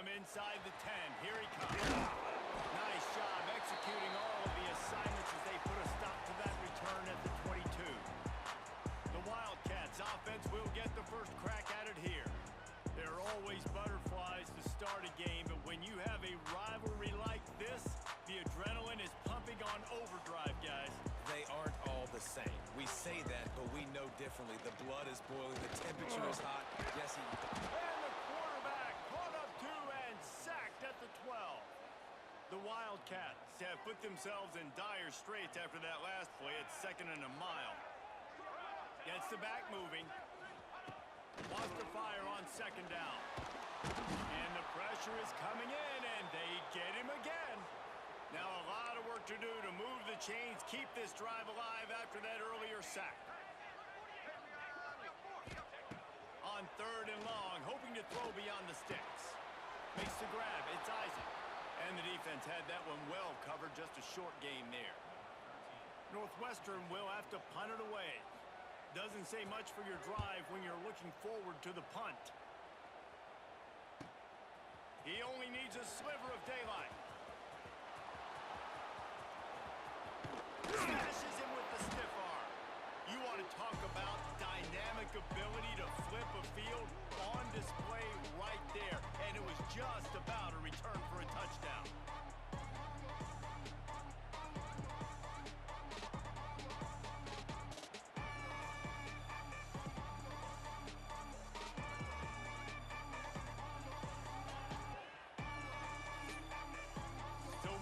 from inside the 10. Here he comes. Nice job executing all of the assignments as they put a stop to that return at the 22. The Wildcats offense will get the first crack at it here. There are always butterflies to start a game, but when you have a rivalry like this, the adrenaline is pumping on overdrive, guys. They aren't all the same. We say that, but we know differently. The blood is boiling. The temperature is hot. Yes, And the quarterback caught up to and sacked at the 12. The Wildcats have put themselves in dire straits after that last play at 2nd and a mile. Gets the back moving. Wants to fire on 2nd down. And the pressure is coming in, and they get him again. Now a lot of work to do to move the chains, keep this drive alive after that earlier sack. On 3rd and long, hoping to throw beyond the sticks. Makes the grab, it's Isaac. And the defense had that one well covered, just a short game there. Northwestern will have to punt it away. Doesn't say much for your drive when you're looking forward to the punt. He only needs a sliver of daylight. Smashes him with the stiff arm. You want to talk about dynamic ability to flip a field on display right there. And it was just about a return for a touchdown.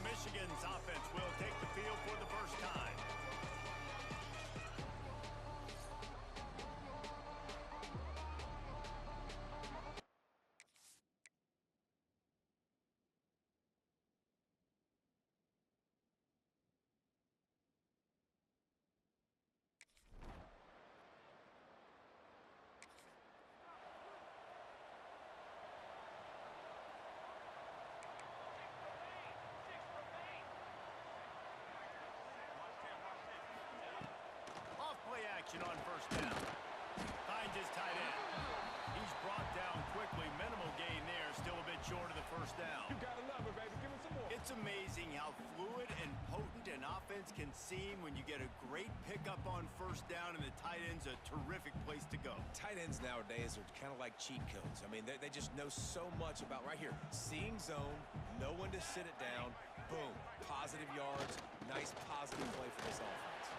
Michigan's offense will take the field for the first time. Action on 1st down. Finds his tight end. He's brought down quickly. Minimal gain there. Still a bit short of the 1st down. You gotta love it, baby. Give it some more. It's amazing how fluid and potent an offense can seem when you get a great pickup on 1st down, and the tight end's a terrific place to go. tight ends nowadays are kind of like cheat codes. I mean, they just know so much about right here. Seeing zone, know when to sit it down. Boom. Positive yards. Nice positive play for this offense.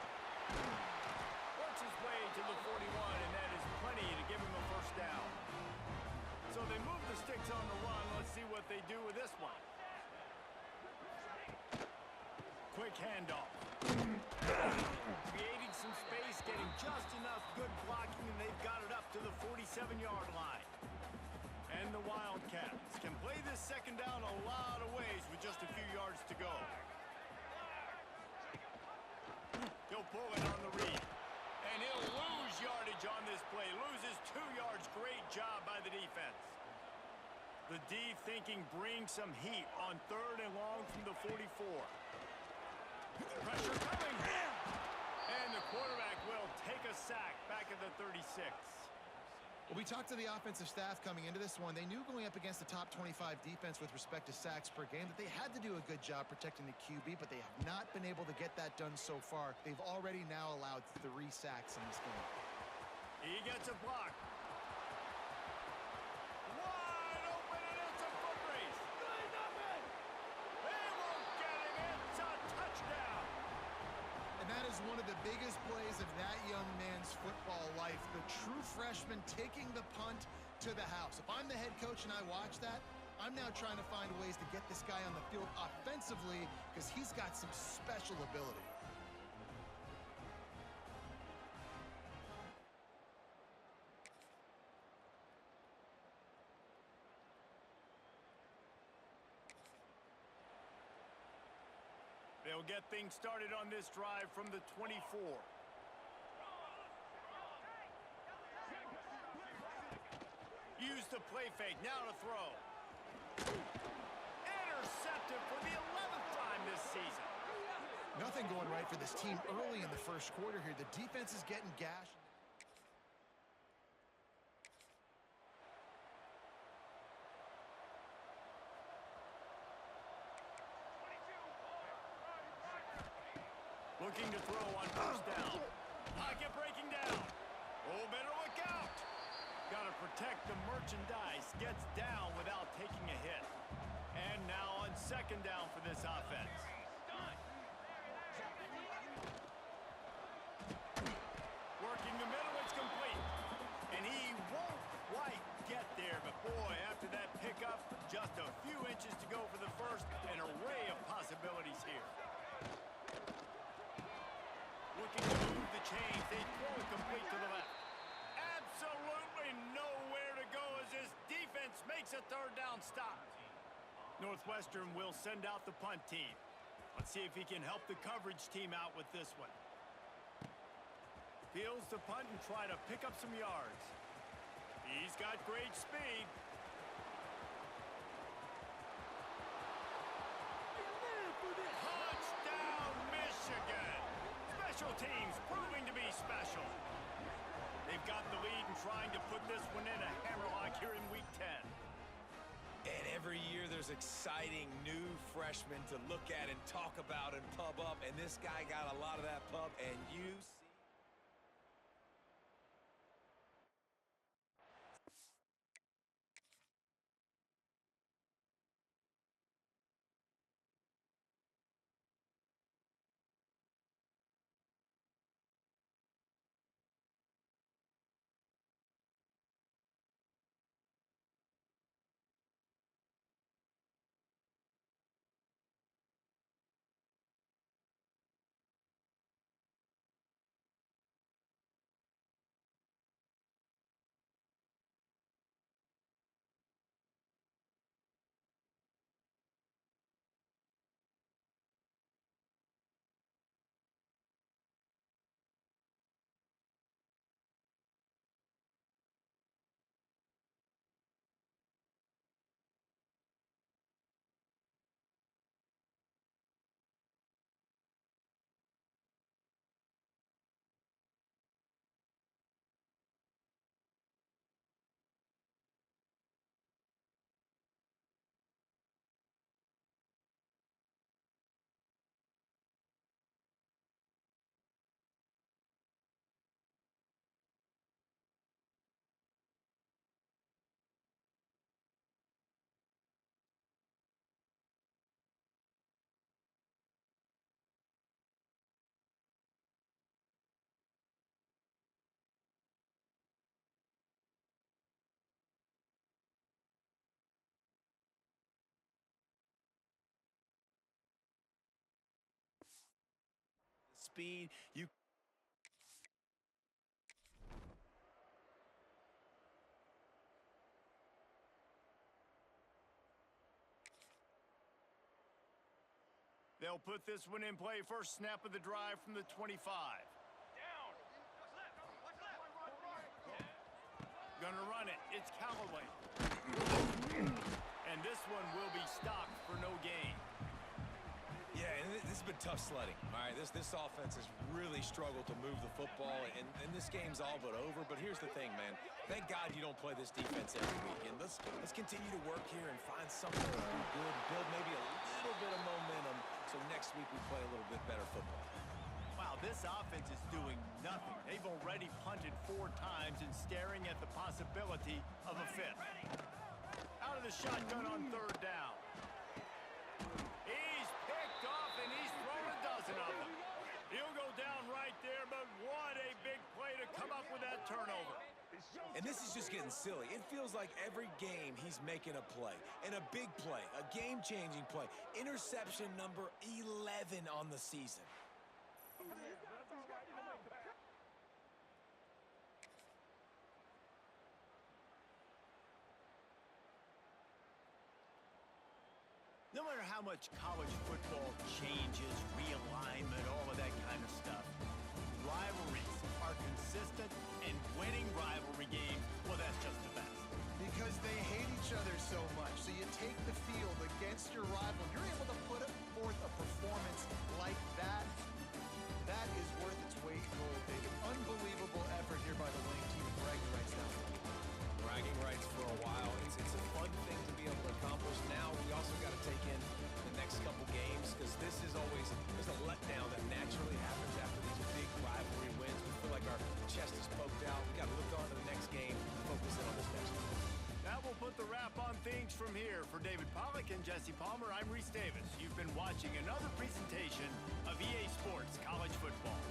His way to the 41, and that is plenty to give him a 1st down. So they move the sticks on the run. Let's see what they do with this one. Quick handoff. Creating some space, getting just enough good blocking, and they've got it up to the 47-yard line. And the Wildcats can play this 2nd down a lot of ways with just a few yards to go. He'll pull it on the read. And he'll lose yardage on this play. Loses 2 yards. Great job by the defense. The D thinking bring some heat on 3rd and long from the 44. Pressure coming. And the quarterback will take a sack back at the 36. Well, we talked to the offensive staff coming into this one. They knew going up against the top 25 defense with respect to sacks per game that they had to do a good job protecting the QB, but they have not been able to get that done so far. They've already now allowed 3 sacks in this game. He gets a block. Wide open, and it's a foot race. They won't get him. It's a touchdown. And that is one of the biggest plays of that young man's football life. The true freshman taking the punt to the house. If I'm the head coach and I watch that, I'm now trying to find ways to get this guy on the field offensively because he's got some special ability. They'll get things started on this drive from the 24. Use the play fake, now to throw. Intercepted for the 11th time this season. Nothing going right for this team early in the 1st quarter here. The defense is getting gashed. on first down. Pocket breaking down. Oh, better look out. Got to protect the merchandise. Gets down without taking a hit. And now on second down for this offense. Working the middle, it's complete. And he won't quite get there. But boy, after that pickup, just a few inches to go for the first. An array of possibilities here. Looking to move the chains. They throw it complete to the left. Absolutely nowhere to go as this defense makes a third down stop. Northwestern will send out the punt team. Let's see if he can help the coverage team out with this one. Fields the punt and try to pick up some yards. He's got great speed. Touchdown, Michigan! Special teams proving to be special. They've got the lead and trying to put this one in a hammerlock here in Week 10. And every year there's exciting new freshmen to look at and talk about and pub up. And this guy got a lot of that pub, and you see. Speed, you they'll put this one in play. First snap of the drive from the 25. Gonna run it. It's Callaway. And this one will be stopped for no gain. Yeah, and this has been tough sledding. All right, this offense has really struggled to move the football, and this game's all but over. But here's the thing, man. Thank God you don't play this defense every week. And let's continue to work here and find something to do good, build maybe a little bit of momentum, so next week we play a little bit better football. Wow, this offense is doing nothing. They've already punted 4 times and staring at the possibility of a 5th. Out of the shotgun on third down. He's picked off and he's thrown a dozen of them. He'll go down right there, but what a big play to come up with that turnover. And this is just getting silly. It feels like every game he's making a play, and a big play, a game-changing play. Interception number 11 on the season. No matter how much college football changes, realignment, all of that kind of stuff, rivalries are consistent, and winning rivalry games, well, that's just the best. Because they hate each other so much. So you take the field against your rival. You're able to put forth a performance like that. That is worth its weight in gold, David. Unbelievable effort here by the winning team. Bragging rights now. Bragging rights for a while. It's a fun thing to be able to accomplish. Now we also got to take in the next couple games, because this is always there's a letdown that naturally happens after these here for David Pollack and Jesse Palmer. I'm Reese Davis. You've been watching another presentation of EA Sports College Football.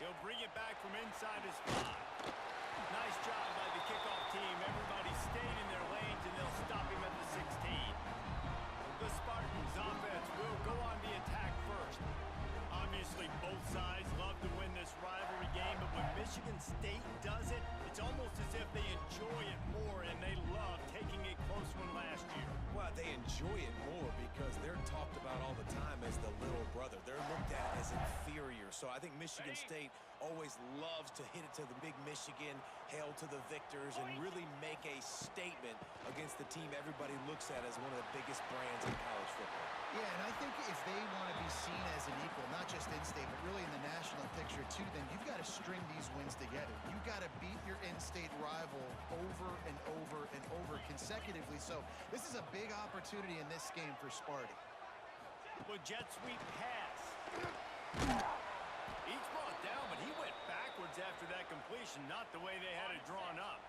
He'll bring it back from inside his 5. Nice job by the kickoff team. Everybody stayed in their lanes, and they'll stop him at the 16. The Spartans offense will go on the attack first. Obviously, both sides love to win this rivalry game, but when Michigan State does it, it's almost as if they enjoy it more, and they love taking a close one last year. Well, they enjoy it more because they're talked about all the time as the little brother. They're looked at as inferior. So I think Michigan State always loves to hit it to the big Michigan, hail to the victors, and really make a statement against the team everybody looks at as one of the biggest brands in college football. Yeah, and I think if they want to be seen as an equal, not just in-state, but really in the national picture too, then you've got to string these wins together. You've got to beat your in-state rival over and over and over consecutively. So this is a big opportunity in this game for Sparty. Well, jet sweep pass. Each brought down, but he went backwards after that completion, not the way they had it drawn up.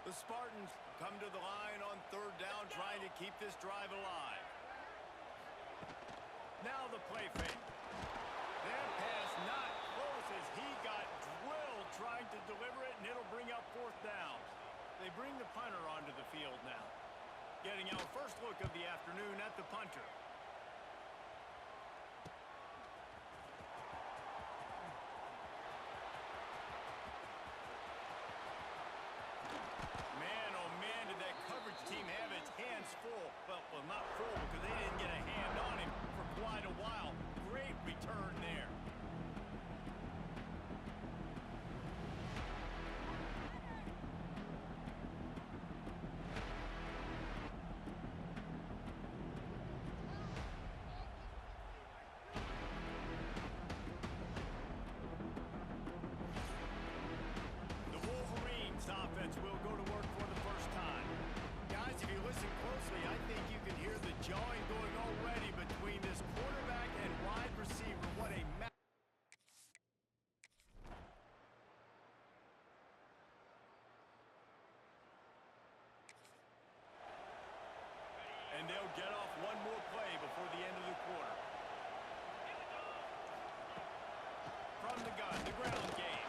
The Spartans come to the line on 3rd down, trying to keep this drive alive. Now the play fake. That pass not close as he got drilled trying to deliver it, and it'll bring up 4th down. They bring the punter onto the field now. Getting our first look of the afternoon at the punter. Man, oh man, did that coverage team have its hands full. Well, not full because they didn't get a hand on him for quite a while. Great return there. The Wolverines offense will go to work for the first time. Guys, if you listen closely, I think you can hear the jawing going already between this quarterback and wide receiver. What a match. And they'll get off one more play before the end of the quarter. From the gun, the ground game.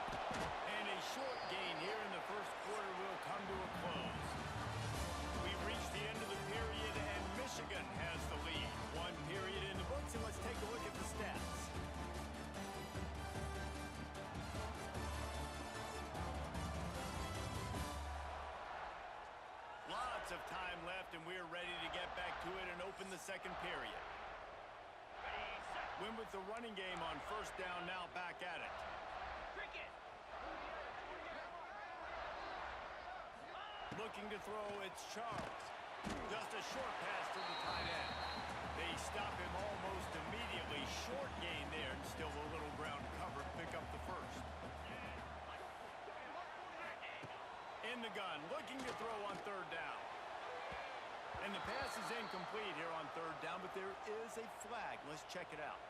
And a short gain here in the first quarter will come to a close. We've reached the end of the period, and Michigan has the lead. 1 period in the books, and let's take a look at the stats. Lots of time left, and we're ready to get back to it and open the second period. Win with the running game on 1st down, now back at it. Looking to throw, it's Charles. Just a short pass to the tight end. They stop him almost immediately. Short gain there, and still a little ground cover. Pick up the first. In the gun, looking to throw on 3rd down. And the pass is incomplete here on 3rd down, but there is a flag. Let's check it out.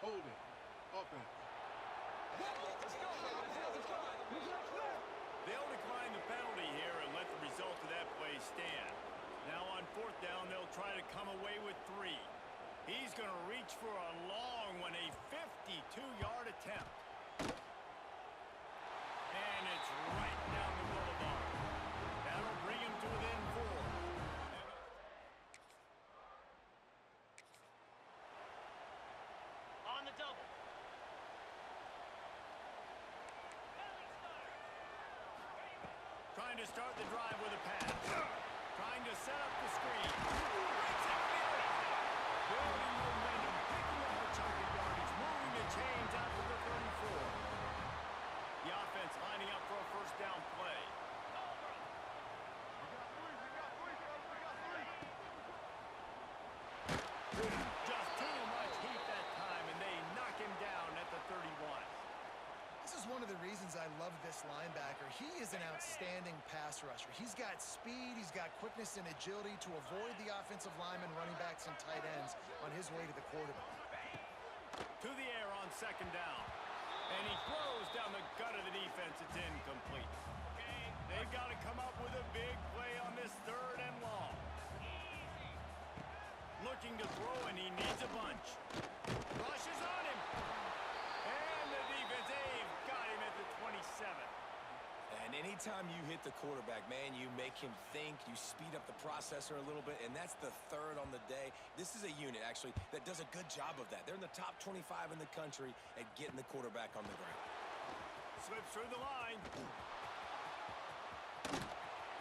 Holding. Offense. They'll decline the penalty here and let the result of that play stand. Now on 4th down, they'll try to come away with 3. He's going to reach for a long one, a 52-yard attempt. And it's right down the boulevard. That'll bring him to within 4. On the double. Trying to start the drive with a pass. Trying to set up the screen. Building momentum, picking up a chunk of yardage, moving the chains out to the 34. The offense lining up for a 1st down play. Just too much heat that time, and they knock him down at the 31. This is one of the reasons I love this linebacker. He is an outstanding pass rusher. He's got speed, he's got quickness and agility to avoid the offensive linemen, running backs, and tight ends on his way to the quarterback. To the air on 2nd down. And he throws down the gut of the defense. It's incomplete. They've got to come up with a big play on this 3rd and long. Looking to throw, and he needs a bunch. Rushes on him. And Anytime you hit the quarterback, man, you make him think, you speed up the processor a little bit, and that's the third on the day. This is a unit, actually, that does a good job of that. They're in the top 25 in the country at getting the quarterback on the ground. Slips through the line.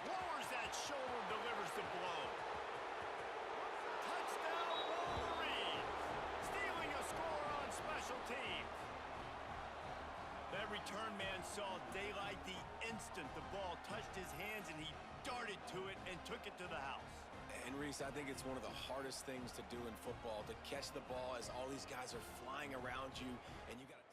Lowers that shoulder, delivers the blow. Touchdown, Wolverines. Stealing a score on special teams. That return man saw daylight the instant the ball touched his hands, and he darted to it and took it to the house. And, Reese, I think it's one of the hardest things to do in football, to catch the ball as all these guys are flying around you, and you got to...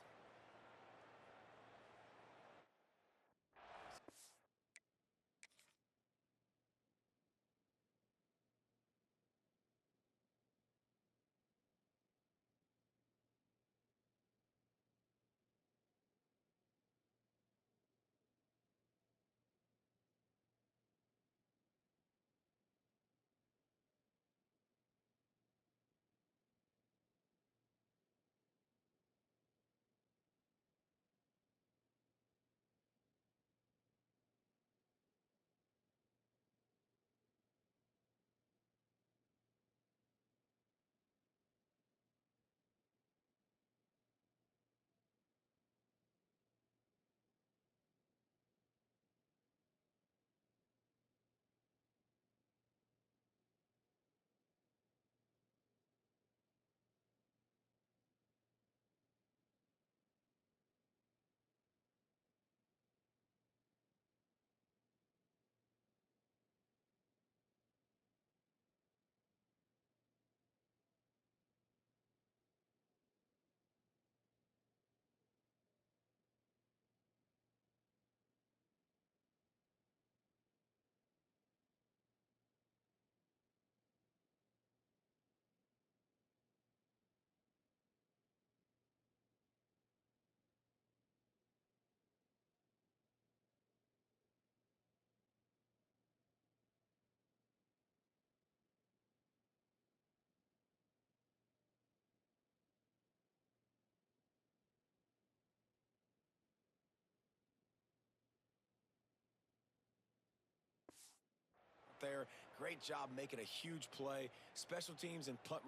there. Great job making a huge play. Special teams and punt.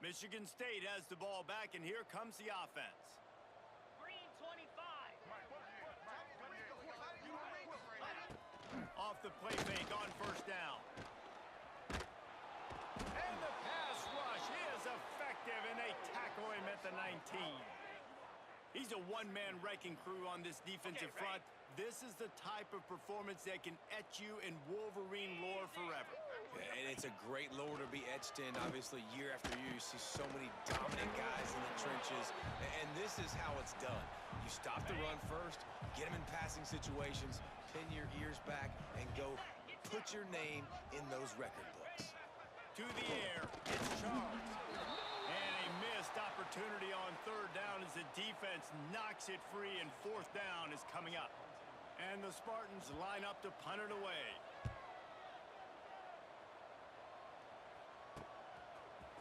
Michigan State has the ball back, and here comes the offense. Green 25. Off the play fake on first down. And the pass rush is effective, and they tackle him at the 19. He's a one-man wrecking crew on this defensive front. This is the type of performance that can etch you in Wolverine lore forever. And it's a great lore to be etched in. Obviously, year after year, you see so many dominant guys in the trenches. And this is how it's done. You stop the run first, get them in passing situations, pin your ears back, and go put your name in those record books. To the air, it's charged. And a missed opportunity on third down as the defense knocks it free, and fourth down is coming up. And the Spartans line up to punt it away.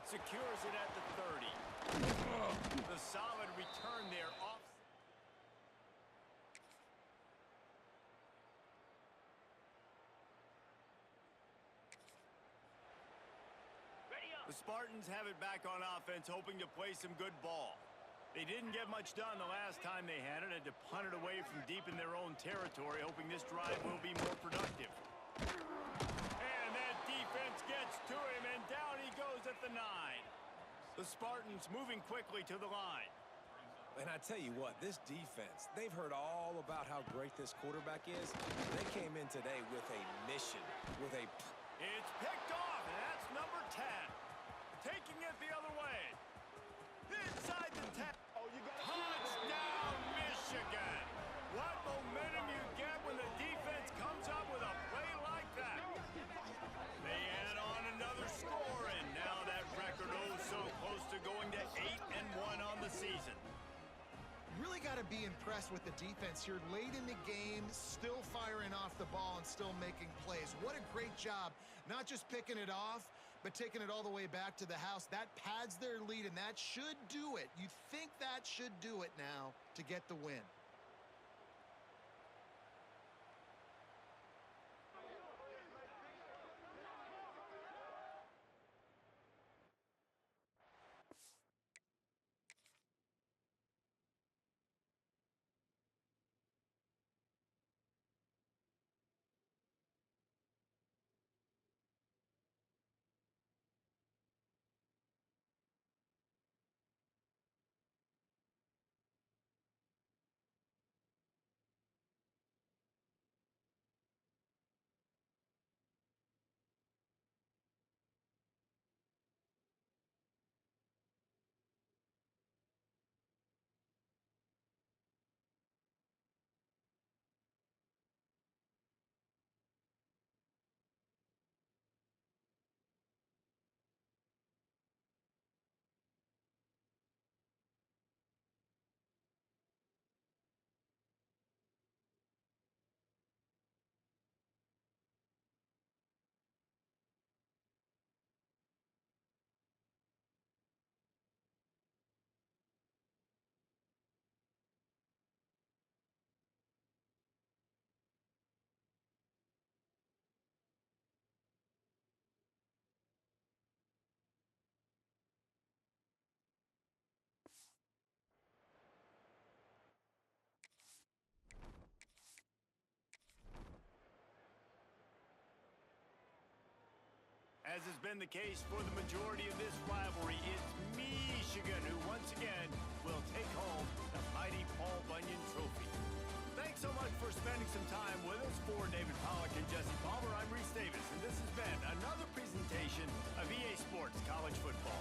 Secures it at the 30. The solid return there off. The Spartans have it back on offense, hoping to play some good ball. They didn't get much done the last time they had it, to punt it away from deep in their own territory, hoping this drive will be more productive. And that defense gets to him, and down he goes at the 9. The Spartans moving quickly to the line. And I tell you what, this defense, they've heard all about how great this quarterback is. They came in today with a mission, with a... It's picked off, and that's number 10. Taking it the other way. Inside the 10. Touchdown, Michigan. What momentum you get when the defense comes up with a play like that. They add on another score, and now that record so close to going to 8-1 on the season. Really got to be impressed with the defense here late in the game, still firing off the ball and still making plays. What a great job Not just picking it off, but taking it all the way back to the house. That pads their lead, and that should do it. You think that should do it now to get the win. As has been the case for the majority of this rivalry, it's Michigan who once again will take home the mighty Paul Bunyan Trophy. Thanks so much for spending some time with us. For David Pollack and Jesse Palmer, I'm Reese Davis, and this has been another presentation of EA Sports College Football.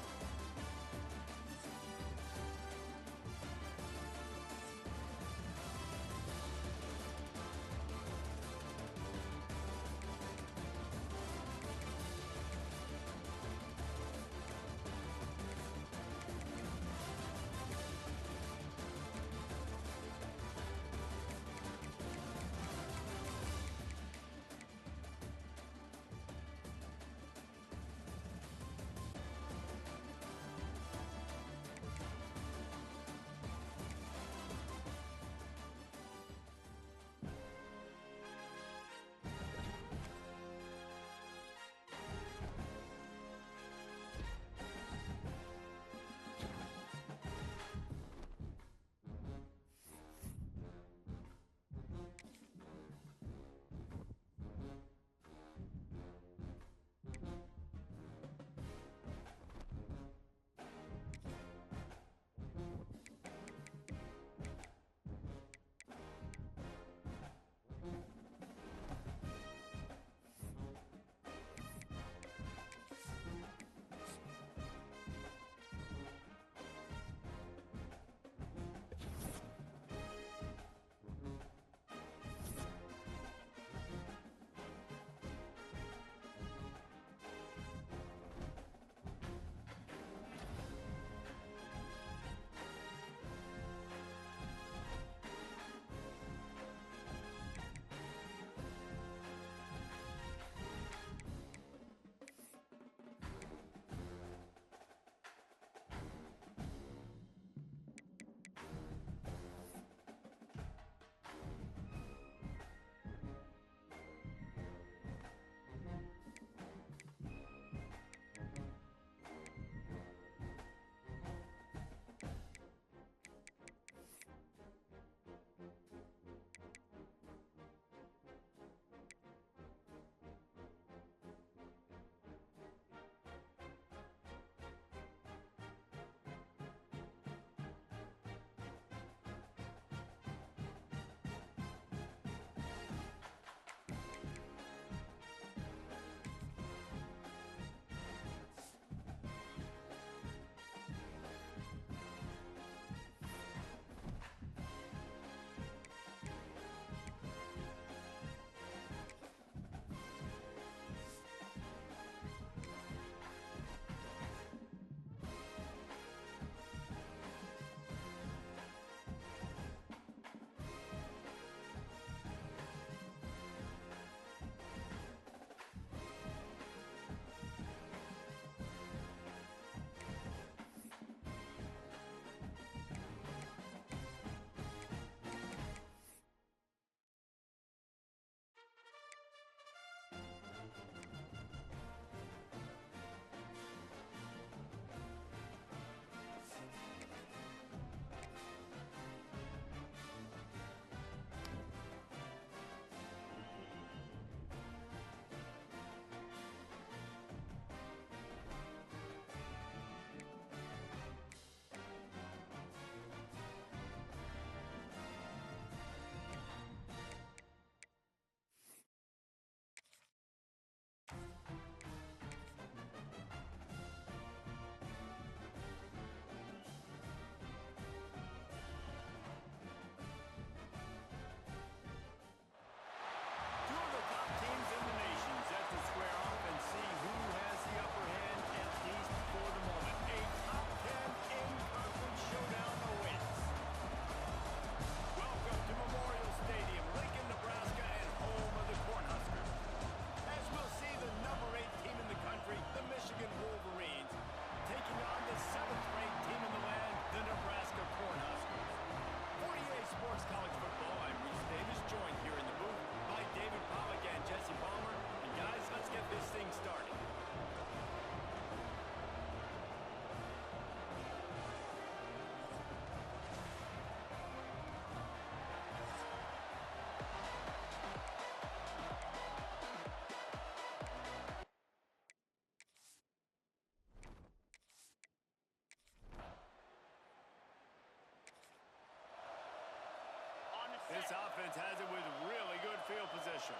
defense has it with really good field position.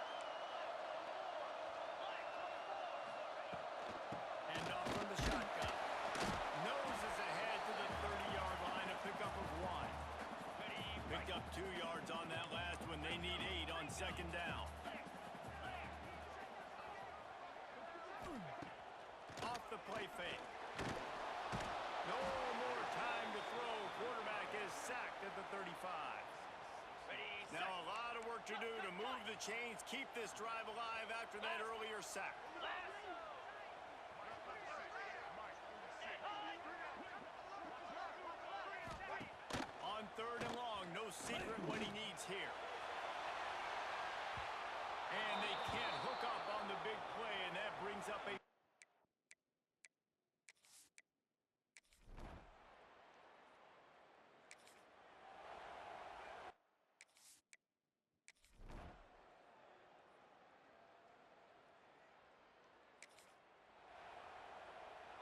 And off from the shotgun. Noses ahead to the 30-yard line, a pickup of 1. Picked up 2 yards on that last one. They need 8 on second down. Off the play fake. No more time to throw. Quarterback is sacked at the 35. Now a lot of work to do to move the chains, keep this drive alive after that earlier sack. On third and long, no secret what he needs here. And they can't hook up on the big play, and that brings up a...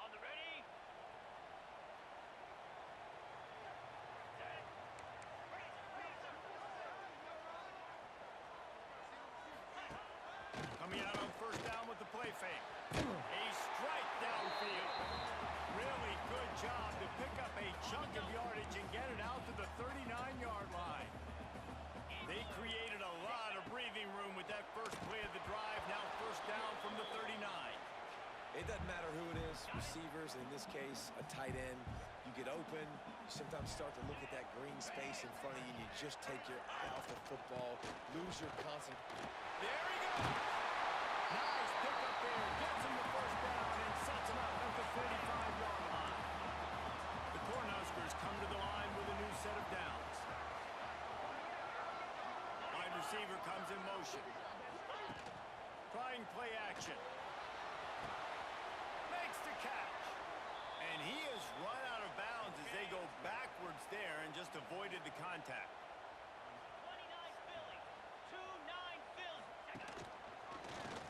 On the ready. Coming out on first down with the play fake. A strike downfield. Really good job to pick up a chunk of yardage and get it out to the 39-yard line. They created a lot of breathing room with that first play of the drive. Now first down from the 39. It doesn't matter who it is, receivers, in this case, a tight end. You get open, you sometimes start to look at that green space in front of you, and you just take your eye off the football, lose your concentration. There he goes. Nice pickup there. Gets him the first down and sets him up at the 45-yard line. The Cornhuskers come to the line with a new set of downs. Wide receiver comes in motion. Trying play action. Makes the catch. And he is run out of bounds as they go backwards there and just avoided the contact. 29 Philly. 2-9 Philly.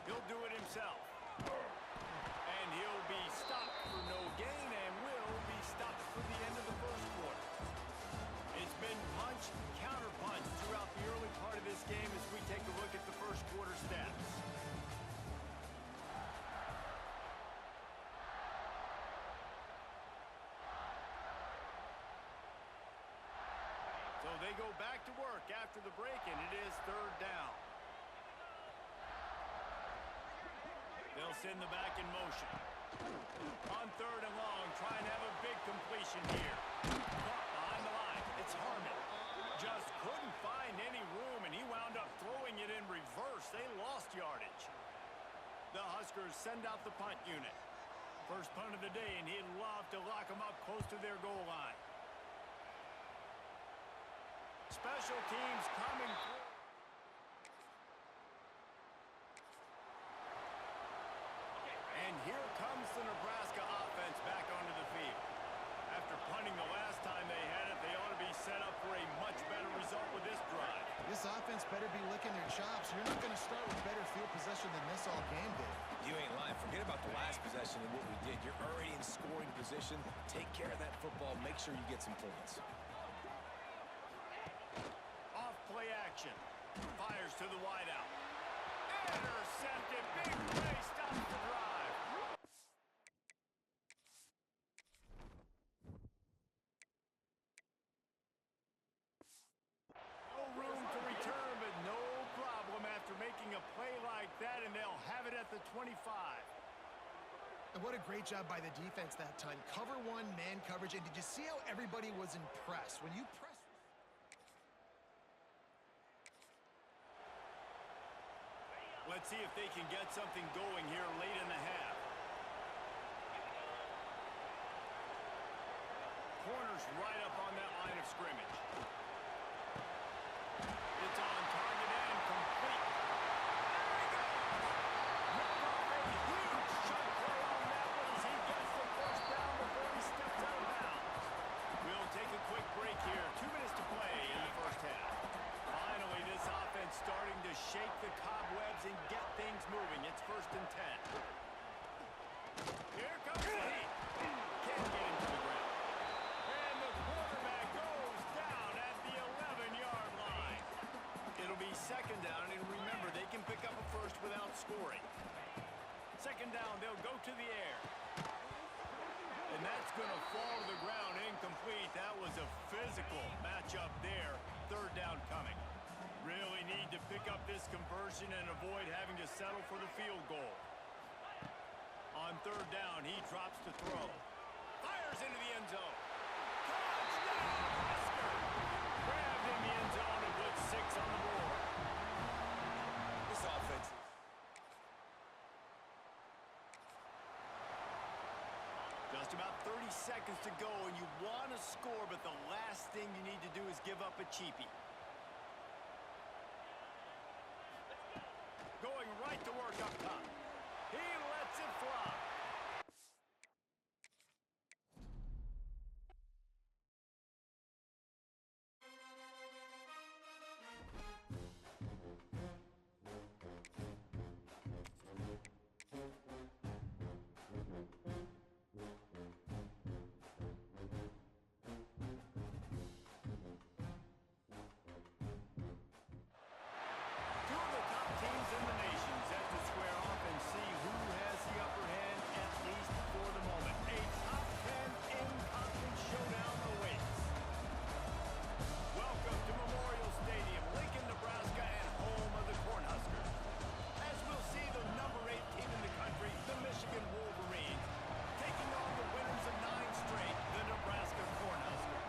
He'll do it himself. And he'll be stopped for no gain and will be stopped for the end of the first quarter. It's been punch, counter-punch throughout the early part of this game as we take a look at the first quarter stats. So they go back to work after the break, and it is third down. They'll send the back in motion. On third and long, trying to have a big completion here. Caught behind the line. It's Harmon. Just couldn't find any room, and he wound up throwing it in reverse. They lost yardage. The Huskers send out the punt unit. First punt of the day, and he'd love to lock them up close to their goal line. Special teams coming through. And here comes the Nebraska offense back onto the field. After punting the last time they had it, they ought to be set up for a much better result with this drive. This offense better be licking their chops. You're not going to start with better field possession than this all game did. You ain't lying. Forget about the last possession and what we did. You're already in scoring position. Take care of that football. Make sure you get some points. Off play action. Fires to the wideout. Intercepted. Big play. Stops the drive. No room to return, but no problem after making a play like that, and they'll have it at the 25. And what a great job by the defense that time. Cover one, man coverage. And did you see how everybody was impressed? When you press... Let's see if they can get something going here late in the half. Corners right up on that line of scrimmage. It's on target and complete. There he goes! Rip off a huge shot play on that one as he gets the first down before he steps out of bounds. We'll take a quick break here. 2 minutes to play in the first half. Finally, this offense starting to shake the cobwebs and get things moving. It's 1st and 10. Here comes the heat. Can't get him to the ground. And the quarterback goes down at the 11-yard line. It'll they'll go to the air. And that's going to fall to the ground incomplete. That was a physical matchup there. Third down coming. Really need to pick up this conversion and avoid having to settle for the field goal. On third down, he drops to throw. Fires into the end zone. Touchdown, Husker! Grabbed in the end zone and put 6 on the board. This offense. Just about 30 seconds to go, and you want to score, but the last thing you need to do is give up a cheapie. Going right to work up top. He lets it fly. Two of the top teams in the nation set to square off and see who has the upper hand, at least for the moment. A top 10 in-conference showdown awaits. Welcome to Memorial Stadium, Lincoln, Nebraska, and home of the Cornhuskers. As we'll see the number 8 team in the country, the Michigan Wolverines, taking on the winners of 9 straight, the Nebraska Cornhuskers.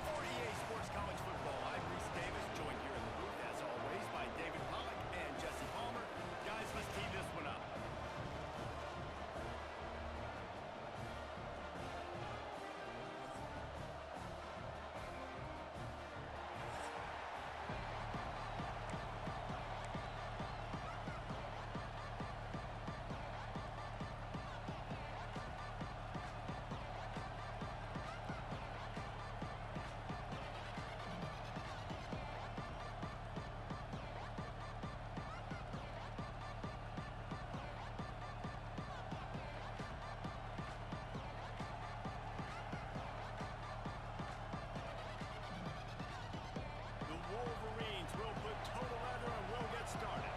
For EA Sports College Football, I'm Reese Davis, joined here in the booth, as always, by David Pollack and Jesse Palmer. Guys, let's tee this one up. The Wolverines will put total leather and will get started.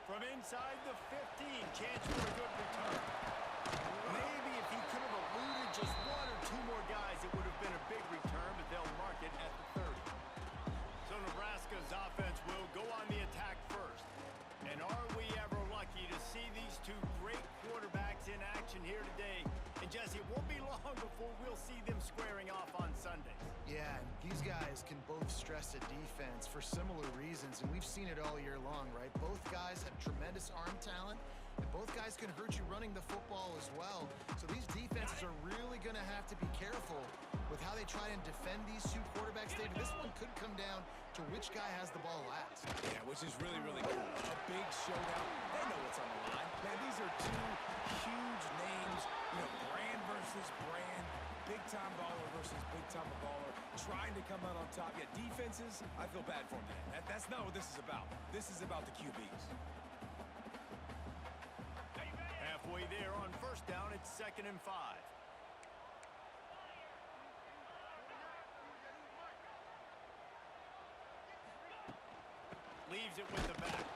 From inside the 15, chance for a good return. Maybe if he could have eluded just 1 or 2 more guys, it would have been a big return, but they'll mark it at the 30. So Nebraska's offense will go on the attack first. And are we ever lucky to see these 2 great quarterbacks in action here today? And Jesse, it won't be long before we'll see them squaring off on Sundays. Yeah, and these guys can both stress a defense for similar reasons, and we've seen it all year long, right? Both guys have tremendous arm talent, and both guys can hurt you running the football as well. So these defenses are really going to have to be careful with how they try and defend these 2 quarterbacks. David, this one could come down to which guy has the ball last. Yeah, which is really, really cool. A big showdown. They know what's on the line. Man, these are 2 huge names. You know, brand versus brand. Big-time baller versus big-time baller. Trying to come out on top. Yeah, defenses, I feel bad for them. That's not what this is about. This is about the QBs. Halfway there on first down, it's 2nd and 5. Leaves it with the back.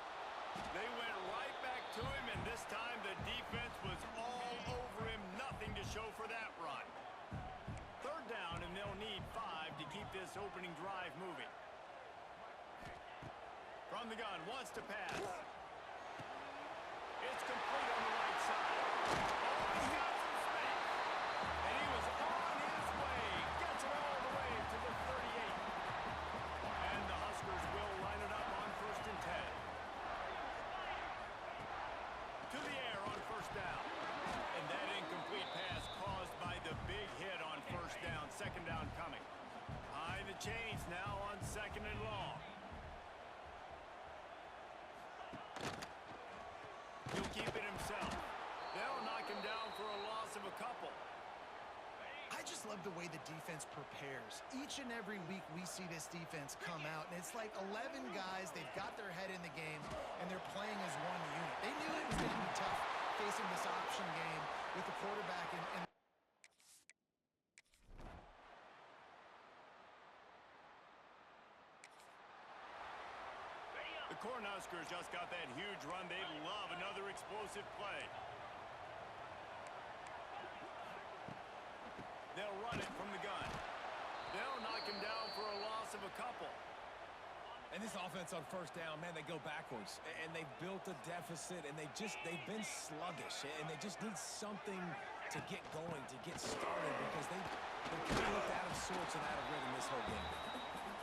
They went right back to him, and this time the defense was all over him. Nothing to show for that run. Third down, and they'll need 5 to keep this opening drive moving. From the gun, wants to pass. It's complete on the right side. Oh, he's got some space. And he was on his way. Gets it all the way to the 38. And the Huskers will line it up on 1st and 10. To the air on first down. And that incomplete pass caused by the big hit on first down. 2nd down coming. High the chains now on 2nd and long. He'll keep it himself. They'll knock him down for a loss of a couple. I just love the way the defense prepares. Each and every week we see this defense come out, and it's like 11 guys, they've got their head in the game, and they're playing as one unit. They knew it was going to be tough facing this option game with the quarterback. And Cornhuskers just got that huge run. They love another explosive play. They'll run it from the gun. They'll knock him down for a loss of a couple. And this offense on first down, man, they go backwards. And they've built a deficit, and they've been sluggish. And they just need something to get going, to get started, because they've kind of looked out of sorts and out of rhythm this whole game.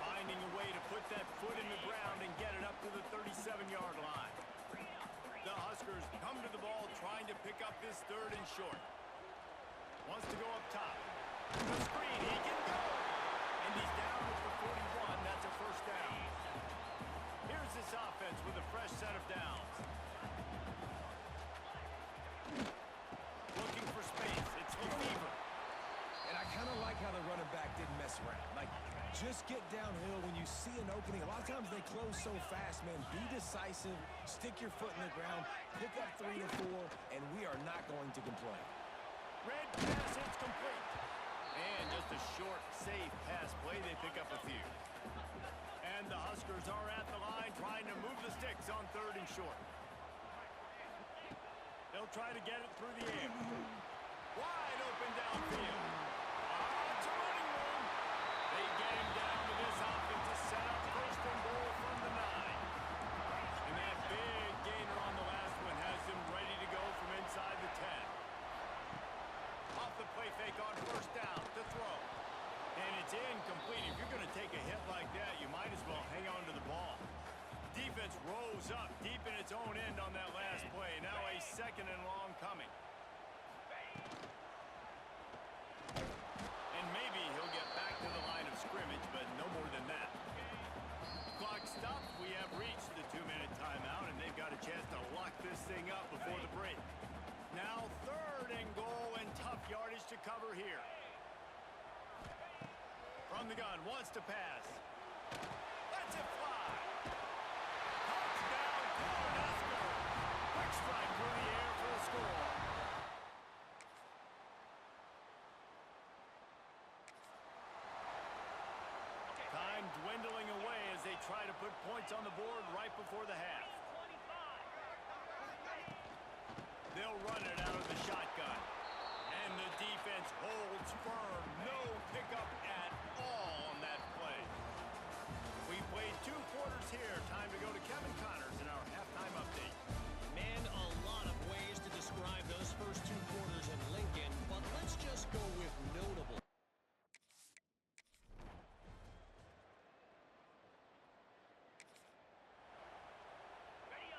Finding a way to put that foot in the ground and get it up to the 37-yard line. The Huskers come to the ball trying to pick up this third and short. Wants to go up top. The screen, he can go. And he's down at the 41. That's a first down. Here's this offense with a fresh set of downs. Looking for space. It's Lefevre. And I kind of like how the running back didn't mess around. Like, just get downhill when you see an opening. A lot of times they close so fast, man. Be decisive. Stick your foot in the ground. Pick up 3 or 4, and we are not going to complain. Red pass, it's complete. And just a short, safe pass play. They pick up a few. And the Huskers are at the line trying to move the sticks on third and short. They'll try to get it through the air. Wide open downfield. It's a running room. They get him down to this offense to set up first and goal from the 9. And that big gainer on the last one has them ready to go from inside the 10. Off the play fake on first down to throw. And it's incomplete. If you're going to take a hit like that, you might as well hang on to the ball. Defense rose up deep in its own end on that last play. Now a second and long coming. And maybe he'll get back to the line of scrimmage, but no more than that. Clock stops. We have reached the 2-minute timeout, and they've got a chance to lock this thing up before the break. Now third and goal, and tough yardage to cover here. From the gun, wants to pass. Lets it fly. Touchdown, Cornhuskers. Quick strike through the air for the score. Time dwindling away as they try to put points on the board right before the half. They'll run it out of the shotgun. And the defense holds firm. No pickup at all on that play. We played 2 quarters here. Time to go to Kevin Connors in our halftime update. Man, a lot of ways to describe those first 2 quarters in Lincoln, but let's just go with notable.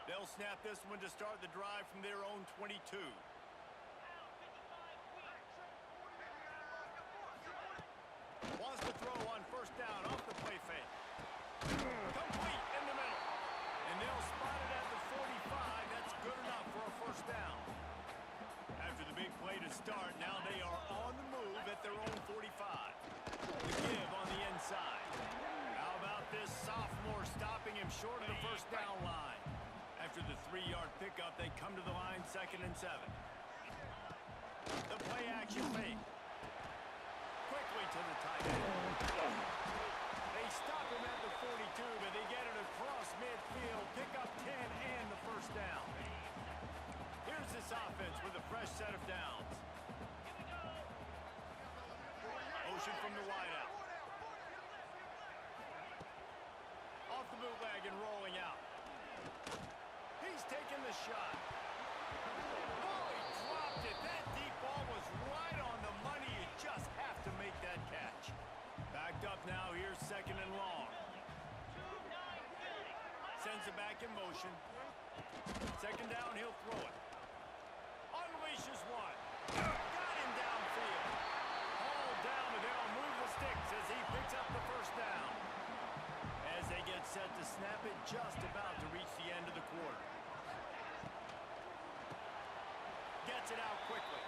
They'll snap this one to start the drive from their own 22. Wants to throw on first down off the play fake. Complete in the middle. And they'll spot it at the 45. That's good enough for a first down. After the big play to start, now they are on the move at their own 45. The give on the inside. How about this sophomore stopping him short of the first down line? After the 3-yard pickup, they come to the line 2nd and 7. The play action fake. Quickly to the tight end. They stop him at the 42, but they get it across midfield. Pick up 10 and the first down. Here's this offense with a fresh set of downs. Motion from the wideout. Off the bootleg and rolling out. He's taking the shot. Oh, he dropped it. That deep ball was right on the money. You just have to make that catch. Backed up now. Here's 2nd and long. Sends it back in motion. 2nd down, he'll throw it. Unleashes one. Got him downfield. Hauled down, and they'll move the sticks as he picks up the first down. As they get set to snap it, just about to reach the end of the quarter. Gets it out quickly.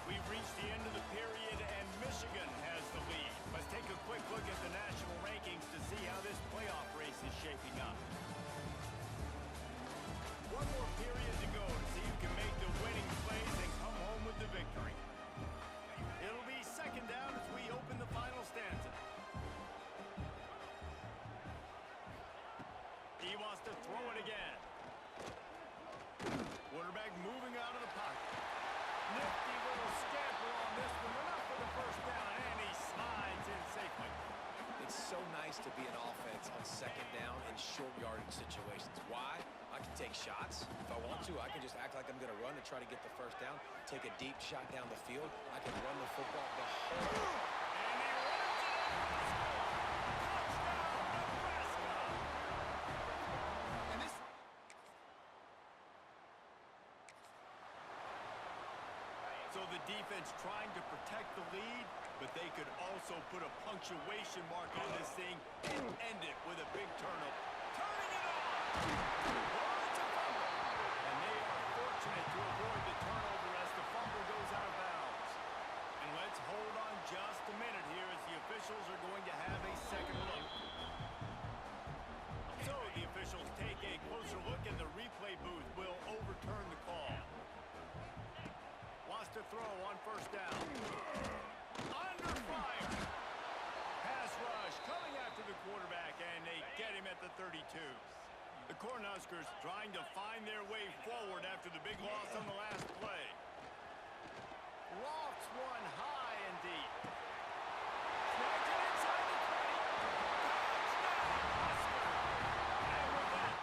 We've reached the end of the period, and Michigan has the lead. Let's take a quick look at the national rankings to see how this playoff race is shaping up. One more period to go to see who can make the winning plays and come home with the victory. It'll be 2nd down as we open the final stage. moving out of the pocket. Nifty little scamper on this one, enough for the first down, and he slides in safely. It's so nice to be an offense on second down in short yardage situations. Why? I can take shots. If I want to, I can just act like I'm going to run and try to get the first down, take a deep shot down the field. I can run the football the whole way. And he runs it. Touchdown, Nebraska. And this So the defense trying to protect the lead, but they could also put a punctuation mark on this thing and end it with a big turnover. Turning it on! Oh, it's a fumble! And they are fortunate to avoid the turnover as the fumble goes out of bounds. And let's hold on just a minute here as the officials are going to have a second look. So the officials take a closer look and the replay booth will overturn the call. Wants to throw on first down. Under fire. Pass rush coming after the quarterback, and they get him at the 32. The Cornhuskers trying to find their way forward after the big loss on the last play. Lofts one high and deep. Snags it inside the 20. Touchdown, Husker! And with that,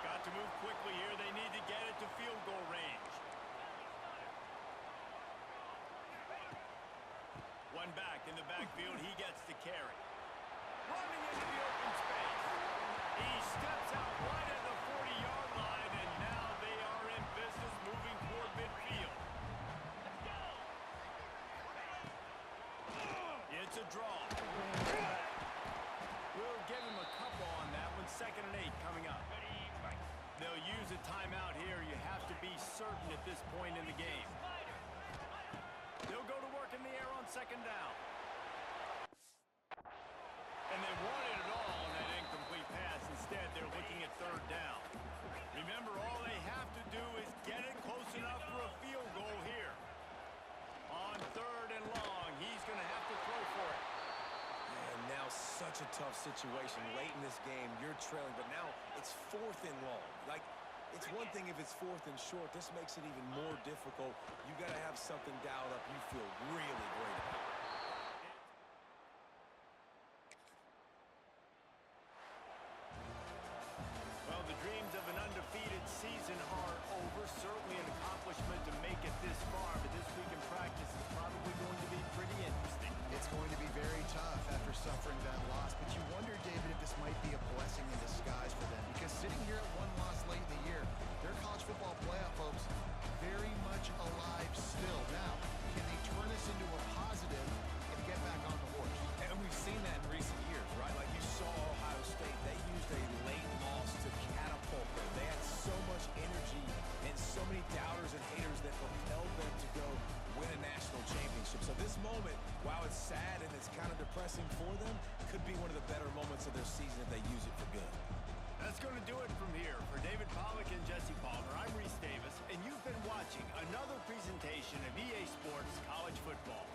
got to move quickly here. They need to get it to field goal range. One back in the backfield. He gets the carry. Running into the open space. He steps out right at the 40-yard line, and now they are in business moving toward midfield. It's a draw. We'll give him a couple on that one. 2nd and 8 coming up. They'll use a timeout here. You have to be certain at this point in the game. They'll go to work in the air on 2nd down. And they wanted it all on that incomplete pass. Instead, they're looking at 3rd down. Remember, all they have to do is get it close enough for a field goal here. On 3rd and long, he's going to have to throw for it. And now such a tough situation. Late in this game, you're trailing, but now it's 4th and long. Like, it's one thing if it's 4th and short. This makes it even more difficult. You got to have something dialed up you feel really great about. Well, the dreams of an undefeated season are over. Certainly an accomplishment to make it this far, but this week in practice is probably going to be pretty interesting. It's going to be very tough after suffering that loss, but you wonder, David, if this might be a blessing in disguise for them, because sitting here at one loss late in the year, their college football playoff hopes very much alive still. Now, can they turn this into a positive and get back on the horse? And we've seen that in recent years, right? Like you saw Ohio State, they used a late loss to catapult them. They had so much energy and so many doubters and haters that propelled them to go win a national championship. So this moment, while it's sad and it's kind of depressing for them, could be one of the better moments of their season if they use it for good. That's going to do it from here. For David Pollack and Jesse Palmer, I'm Reese Davis, and you've been watching another presentation of EA Sports College Football.